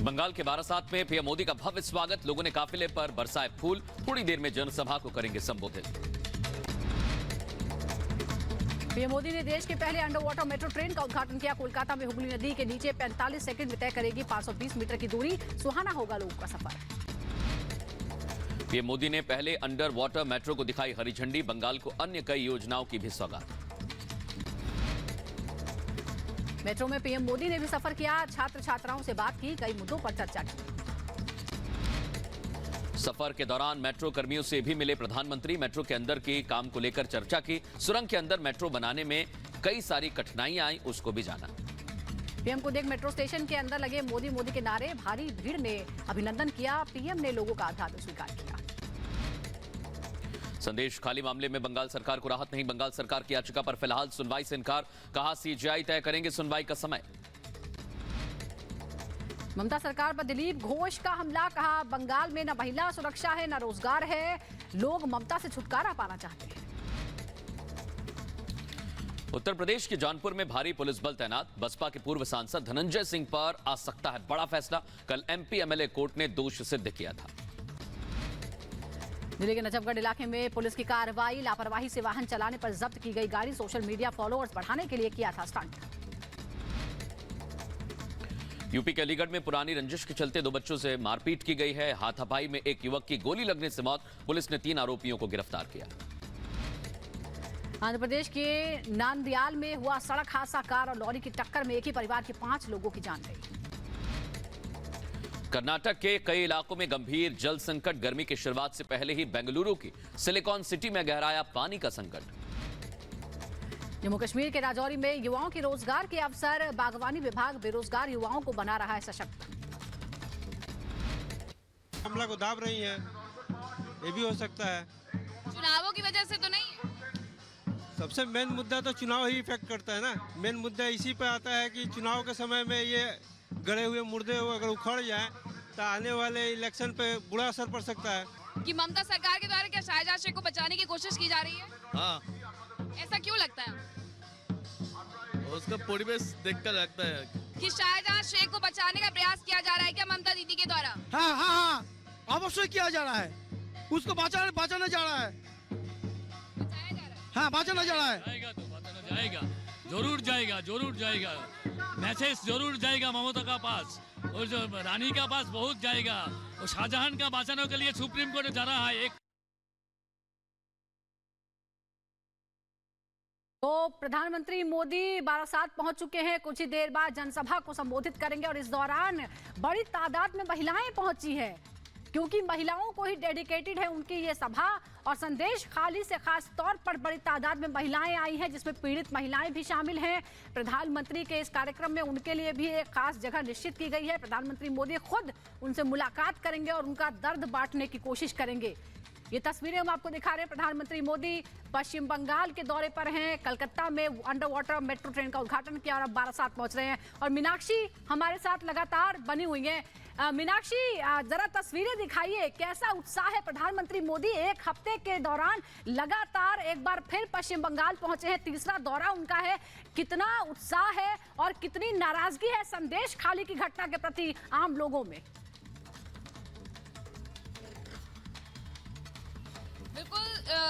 बंगाल के बारासात में पीएम मोदी का भव्य स्वागत। लोगों ने काफिले पर बरसाए फूल। थोड़ी देर में जनसभा को करेंगे संबोधित। पीएम मोदी ने देश के पहले अंडर वाटर मेट्रो ट्रेन का उद्घाटन किया। कोलकाता में हुगली नदी के नीचे 45 सेकंड में तय करेगी 520 मीटर की दूरी। सुहाना होगा लोगों का सफर। पीएम मोदी ने पहले अंडर वाटर मेट्रो को दिखाई हरी झंडी। बंगाल को अन्य कई योजनाओं की भी सौगात। मेट्रो में पीएम मोदी ने भी सफर किया। छात्र छात्राओं से बात की, कई मुद्दों पर चर्चा की। सफर के दौरान मेट्रो कर्मियों से भी मिले प्रधानमंत्री। मेट्रो के अंदर के काम को लेकर चर्चा की। सुरंग के अंदर मेट्रो बनाने में कई सारी कठिनाइयां आई, उसको भी जाना। पीएम को देख मेट्रो स्टेशन के अंदर लगे मोदी मोदी के नारे। भारी भीड़ ने अभिनंदन किया। पीएम ने लोगों का आभार स्वीकार किया। संदेश खाली मामले में बंगाल सरकार को राहत नहीं। बंगाल सरकार की याचिका पर फिलहाल सुनवाई से इनकार। कहा सीजीआई तय करेंगे सुनवाई का समय। ममता सरकार पर दिलीप घोष का हमला। कहा बंगाल में न महिला सुरक्षा है न रोजगार है। लोग ममता से छुटकारा पाना चाहते हैं। उत्तर प्रदेश के जौनपुर में भारी पुलिस बल तैनात। बसपा के पूर्व सांसद धनंजय सिंह पर आ सकता है बड़ा फैसला। कल एमपी एमएलए कोर्ट ने दोष सिद्ध किया था। दिल्ली के नजफगढ़ इलाके में पुलिस की कार्रवाई। लापरवाही से वाहन चलाने पर जब्त की गई गाड़ी। सोशल मीडिया फॉलोअर्स बढ़ाने के लिए किया था स्टंट। यूपी के अलीगढ़ में पुरानी रंजिश के चलते 2 बच्चों से मारपीट की गई है। हाथापाई में एक युवक की गोली लगने से मौत। पुलिस ने 3 आरोपियों को गिरफ्तार किया। आंध्र प्रदेश के नांदयाल में हुआ सड़क हादसा। कार और लॉरी की टक्कर में एक ही परिवार के 5 लोगों की जान गई। कर्नाटक के कई इलाकों में गंभीर जल संकट। गर्मी की शुरुआत से पहले ही बेंगलुरु की सिलिकॉन सिटी में गहराया पानी का संकट। जम्मू कश्मीर के राजौरी में युवाओं के रोजगार के अवसर। बागवानी विभाग बेरोजगार युवाओं को बना रहा है सशक्त। मामला को दाब रही है, ये भी हो सकता है। चुनावों की वजह से तो नहीं है। सबसे मेन मुद्दा तो चुनाव ही इफेक्ट करता है ना। मेन मुद्दा इसी पे आता है कि चुनाव के समय में ये गड़े हुए मुर्दे अगर उखड़ जाए तो आने वाले इलेक्शन पे बुरा असर पड़ सकता है। कि ममता सरकार के द्वारा क्या शाहजहां शेख को बचाने की कोशिश की जा रही है? हाँ, ऐसा क्यों लगता है? उसका परिवेश देखकर लगता है कि शाहजहां शेख को बचाने का प्रयास किया जा रहा है क्या ममता दीदी के द्वारा? हाँ, अवश्य किया जा रहा है। उसको बचाना जा रहा है। बचाया जा रहा है। हाँ, बचाना जा रहा है। जाएगा तो बचाना जाएगा, जरूर जाएगा। मैसेज जरूर जाएगा ममता का पास और जो रानी का पास बहुत जाएगा। और शाहजहां का बचाने के लिए सुप्रीम कोर्ट जा रहा है। तो प्रधानमंत्री मोदी बारासात पहुंच चुके हैं। कुछ ही देर बाद जनसभा को संबोधित करेंगे और इस दौरान बड़ी तादाद में महिलाएं पहुंची हैं, क्योंकि महिलाओं को ही डेडिकेटेड है उनकी ये सभा। और संदेश खाली से खास तौर पर बड़ी तादाद में महिलाएं आई हैं, जिसमें पीड़ित महिलाएं भी शामिल हैं। प्रधानमंत्री के इस कार्यक्रम में उनके लिए भी एक खास जगह निश्चित की गई है। प्रधानमंत्री मोदी खुद उनसे मुलाकात करेंगे और उनका दर्द बांटने की कोशिश करेंगे। ये तस्वीरें हम आपको दिखा रहे हैं। प्रधानमंत्री मोदी पश्चिम बंगाल के दौरे पर हैं। कलकत्ता में अंडर वाटर मेट्रो ट्रेन का उद्घाटन किया और अब बारासात पहुंच रहे हैं। और मीनाक्षी हमारे साथ लगातार बनी हुई हैं। मीनाक्षी, जरा तस्वीरें दिखाइए, कैसा उत्साह है? प्रधानमंत्री मोदी 1 हफ्ते के दौरान लगातार एक बार फिर पश्चिम बंगाल पहुंचे हैं। तीसरा दौरा उनका है। कितना उत्साह है और कितनी नाराजगी है संदेश खाली की घटना के प्रति आम लोगों में? बिल्कुल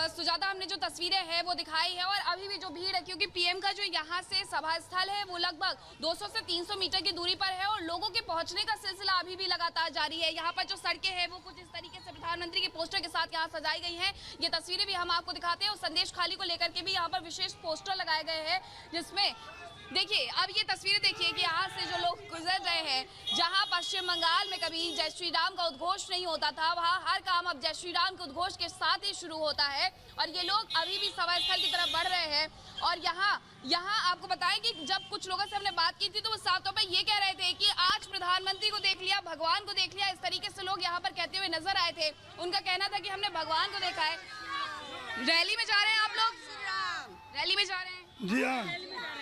सुजाता, हमने जो तस्वीरें हैं वो दिखाई है। और अभी भी जो भीड़ है, क्योंकि पीएम का जो यहाँ से सभा स्थल है वो लगभग 200 से 300 मीटर की दूरी पर है और लोगों के पहुंचने का सिलसिला अभी भी लगातार जारी है। यहाँ पर जो सड़कें हैं वो कुछ इस तरीके से प्रधानमंत्री के पोस्टर के साथ यहाँ सजाई गई हैं। ये तस्वीरें भी हम आपको दिखाते हैं। और संदेश खाली को लेकर के भी यहाँ पर विशेष पोस्टर लगाए गए हैं, जिसमें देखिए, अब ये तस्वीरें देखिए कि यहाँ से जो लोग गुजर रहे हैं, जहाँ पश्चिम बंगाल में कभी जय श्री राम का उद्घोष नहीं होता था, वहाँ हर काम अब जय श्री राम के उद्घोष के साथ ही शुरू होता है। और ये लोग अभी भी सभा स्थल की तरफ बढ़ रहे हैं। और यहाँ आपको बताएं कि जब कुछ लोगों से हमने बात की थी तो वो साफ तौर पर ये कह रहे थे कि आज प्रधानमंत्री को देख लिया, भगवान को देख लिया। इस तरीके से लोग यहाँ पर कहते हुए नजर आए थे। उनका कहना था कि हमने भगवान को देखा है। रैली में जा रहे हैं आप लोग? रैली में जा रहे हैं? जी हाँ,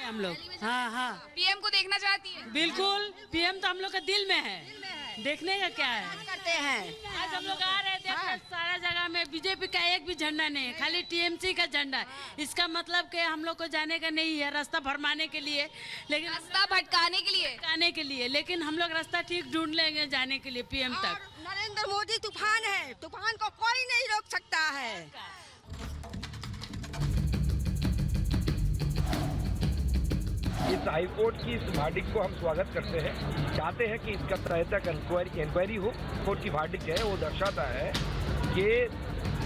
हम लोग। हाँ, पीएम को देखना चाहती है? बिल्कुल। पीएम तो हम लोग के दिल में है। देखने का क्या है? करते हैं। आज हम लोग आ रहे थे सारा जगह में बीजेपी का एक भी झंडा नहीं है, खाली टीएमसी का झंडा है। इसका मतलब कि हम लोग को जाने का नहीं है, रास्ता भरमाने के लिए, लेकिन रास्ता भटकाने के लिए, लेकिन हम लोग रास्ता ठीक ढूंढ लेंगे जाने के लिए पीएम तक। नरेंद्र मोदी तूफान है, तूफान को कोई नहीं रोक सकता है। इस हाईकोर्ट की इस वर्डिक्ट को हम स्वागत करते हैं। चाहते हैं कि इसका तरह तक इंक्वायरी हो। कोर्ट की वर्डिक्ट है वो दर्शाता है कि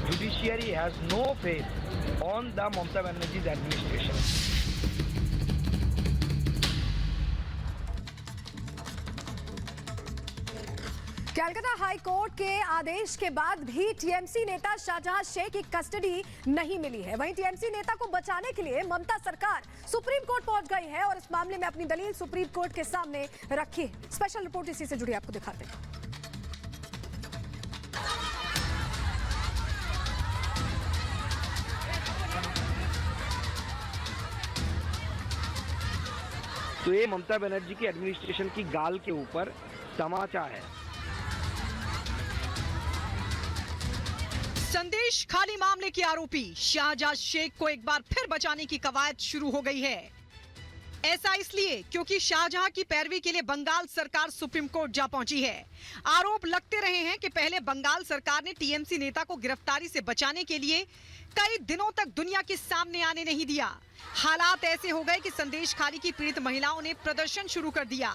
judiciary has no faith on the Mamata Banerjee administration. Calcutta high court के आदेश के बाद भी टीएमसी नेता शाहजहां शेख की कस्टडी नहीं मिली है। वहीं टीएमसी नेता को बचाने के लिए ममता सरकार सुप्रीम कोर्ट पहुंच गई है और इस मामले में अपनी दलील सुप्रीम कोर्ट के सामने रखी है। स्पेशल रिपोर्ट इसी से जुड़ी आपको दिखाते हैं। तो ये ममता बनर्जी की एडमिनिस्ट्रेशन की गाल के ऊपर तमाचा है। संदेश खाली मामले के आरोपी शाहजहां शेख को एक बार फिर बचाने की कवायद शुरू हो गई है। ऐसा इसलिए क्योंकि शाहजहां की पैरवी के लिए बंगाल सरकार सुप्रीम कोर्ट जा पहुंची है। आरोप लगते रहे हैं कि पहले बंगाल सरकार ने टीएमसी नेता को गिरफ्तारी से बचाने के लिए कई दिनों तक दुनिया के सामने आने नहीं दिया। हालात ऐसे हो गए कि संदेश खाली की पीड़ित महिलाओं ने प्रदर्शन शुरू कर दिया।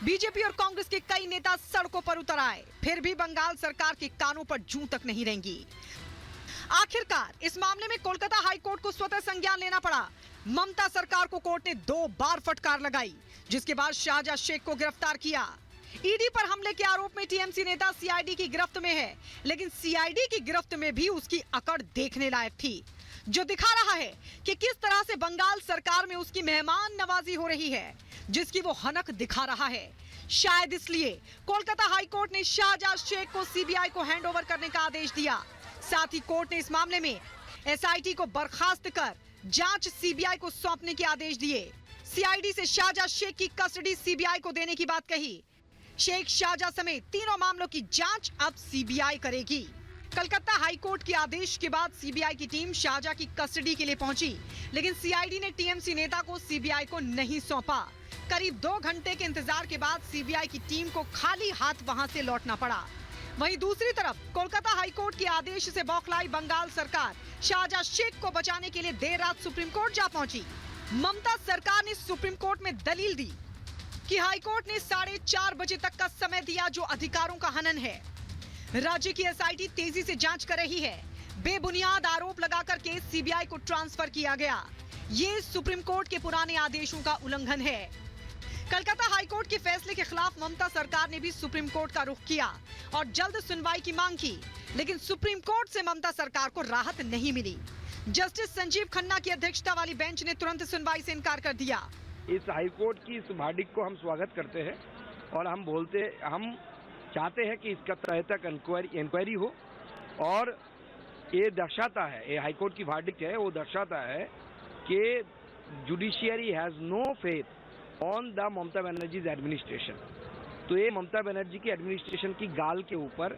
बीजेपी और कांग्रेस के कई नेता सड़कों पर उतर आए, फिर भी बंगाल सरकार के कानों पर जूं तक नहीं रेंगी। आखिरकार इस मामले में कोलकाता हाई कोर्ट को स्वतः संज्ञान लेना पड़ा। ममता सरकार को कोर्ट ने 2 बार फटकार लगाई, जिसके बाद शाहजहां शेख को गिरफ्तार किया। ईडी पर हमले के आरोप में टीएमसी नेता सीआईडी की गिरफ्त में है, लेकिन सीआईडी की गिरफ्त में भी उसकी अकड़ देखने लायक थी, जो दिखा रहा है कि किस तरह से बंगाल सरकार में उसकी मेहमान नवाजी हो रही है, जिसकी वो हनक दिखा रहा है। शायद इसलिए कोलकाता हाई कोर्ट ने शाहजहां शेख को सीबीआई को हैंडओवर करने का आदेश दिया। साथ ही कोर्ट ने इस मामले में एसआईटी को बर्खास्त कर जांच सीबीआई को सौंपने के आदेश दिए। सीआईडी से शाहजहां शेख की कस्टडी सीबीआई को देने की बात कही। शेख, शाहजहां समेत तीनों मामलों की जांच अब सीबीआई करेगी। कलकत्ता हाई कोर्ट के आदेश के बाद सीबीआई की टीम शाहजहां की कस्टडी के लिए पहुंची, लेकिन सीआईडी ने टीएमसी नेता को सीबीआई को नहीं सौंपा। करीब 2 घंटे के इंतजार के बाद सीबीआई की टीम को खाली हाथ वहां से लौटना पड़ा। वहीं दूसरी तरफ कोलकाता हाई कोर्ट के आदेश से बौखलाई बंगाल सरकार शाहजहां शेख को बचाने के लिए देर रात सुप्रीम कोर्ट जा पहुंची। ममता सरकार ने सुप्रीम कोर्ट में दलील दी कि हाई कोर्ट ने 4:30 बजे तक का समय दिया, जो अधिकारों का हनन है। राज्य की एसआईटी तेजी से जांच कर रही है। बेबुनियाद आरोप लगाकर केस सीबीआई को ट्रांसफर किया गया। ये सुप्रीम कोर्ट के पुराने आदेशों का उल्लंघन है। कलकत्ता हाई कोर्ट के फैसले के खिलाफ ममता सरकार ने भी सुप्रीम कोर्ट का रुख किया और जल्द सुनवाई की मांग की, लेकिन सुप्रीम कोर्ट से ममता सरकार को राहत नहीं मिली। जस्टिस संजीव खन्ना की अध्यक्षता वाली बेंच ने तुरंत सुनवाई से इनकार कर दिया। इस हाईकोर्ट की इस वर्डिक्ट को हम स्वागत करते हैं और हम चाहते हैं कि इसका तरह तक इंक्वायरी हो। और ये दर्शाता है, ये हाईकोर्ट की वर्डिक्ट है, वो दर्शाता है कि judiciary has no faith on the Mamata Banerjee administration. तो ये ममता बनर्जी की एडमिनिस्ट्रेशन की गाल के ऊपर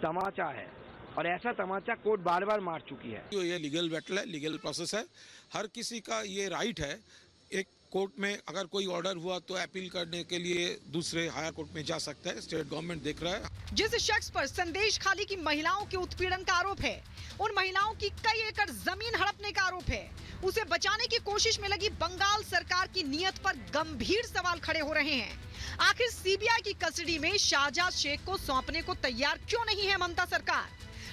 तमाचा है, और ऐसा तमाचा कोर्ट बार बार मार चुकी है। ये लीगल बैटल है, लीगल प्रोसेस है। हर किसी का ये राइट है। एक कोर्ट में अगर कोई ऑर्डर हुआ तो अपील करने के लिए दूसरे हायर कोर्ट में जा सकता है। स्टेट गवर्नमेंट देख रहा है। जिस शख्स पर संदेश खाली की महिलाओं के उत्पीड़न का आरोप है, उन महिलाओं की कई एकड़ जमीन हड़पने का आरोप है, उसे बचाने की कोशिश में लगी बंगाल सरकार की नीयत पर गंभीर सवाल खड़े हो रहे हैं। आखिर सीबीआई की कस्टडी में शाहजहां शेख को सौंपने को तैयार क्यों नहीं है ममता सरकार?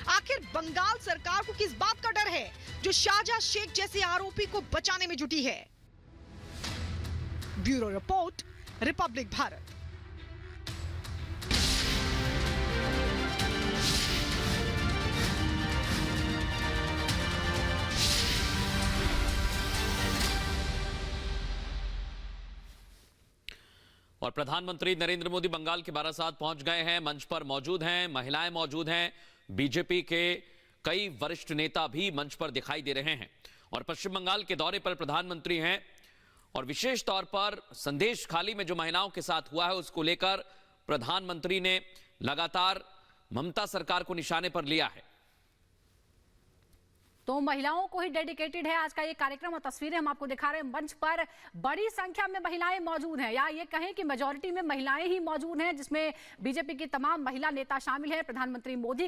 आखिर बंगाल सरकार को किस बात का डर है जो शाहजहां शेख जैसे आरोपी को बचाने में जुटी है? Bureau report, Republic Bharat. और प्रधानमंत्री नरेंद्र मोदी बंगाल के बारासात पहुंच गए हैं। मंच पर मौजूद हैं, महिलाएं मौजूद हैं, बीजेपी के कई वरिष्ठ नेता भी मंच पर दिखाई दे रहे हैं। और पश्चिम बंगाल के दौरे पर प्रधानमंत्री हैं और विशेष तौर पर संदेश खाली में जो महिलाओं के साथ हुआ है उसको लेकर प्रधानमंत्री ने लगातार ममता सरकार को निशाने पर लिया है। तो महिलाओं को ही डेडिकेटेड है आज का ये कार्यक्रम और तस्वीरें हम आपको दिखा रहे हैं। मंच पर बड़ी संख्या में महिलाएं मौजूद हैं, या ये कहें कि मेजॉरिटी में महिलाएं ही मौजूद हैं, जिसमें बीजेपी की तमाम महिला नेता शामिल हैं। प्रधानमंत्री मोदी